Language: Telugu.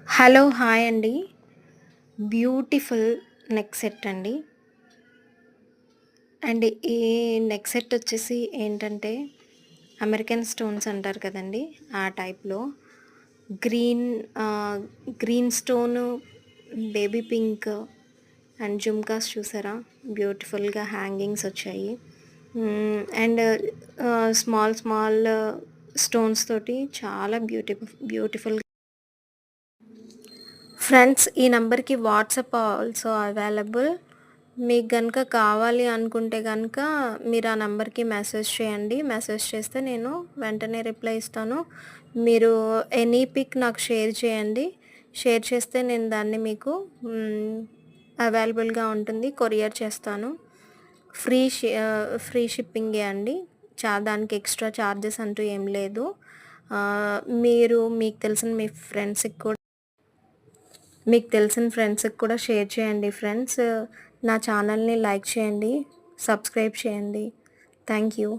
హలో! హాయ్ అండి. బ్యూటిఫుల్ నెక్ సెట్ అండి. అండ్ ఈ నెక్ సెట్ వచ్చేసి ఏంటంటే, అమెరికన్ స్టోన్స్ అంటారు కదండీ! ఆ టైప్‌లో green green stone, baby pink and jhumkas చూసారా? బ్యూటిఫుల్‌గా హ్యాంగింగ్స్ వచ్చాయి. అండ్ స్మాల్ స్మాల్ స్టోన్స్ తోటి చాలా బ్యూటిఫుల్. ఫ్రెండ్స్, ఈ నంబర్‌కి వాట్సాప్ ఆల్సో అవైలబుల్. మీకు గనుక కావాలి అనుకుంటే గనుక మీరు ఆ నంబర్‌కి మెసేజ్ చేయండి. మెసేజ్ చేస్తే నేను వెంటనే రిప్లై ఇస్తాను. మీరు ఎనీ పిక్ నాకు షేర్ చేయండి. షేర్ చేస్తే నేను దాన్ని మీకు అవైలబుల్‌గా ఉంటుంది. కొరియర్ చేస్తాను. ఫ్రీ షిప్పింగే అండి. దానికి ఎక్స్‌ట్రా చార్జెస్ అంటూ ఏం లేదు. మీరు మీకు తెలిసిన ఫ్రెండ్స్‌కి కూడా షేర్ చేయండి ఫ్రెండ్స్. నా ఛానల్‌ని లైక్ చేయండి, సబ్స్క్రైబ్ చేయండి. Thank you.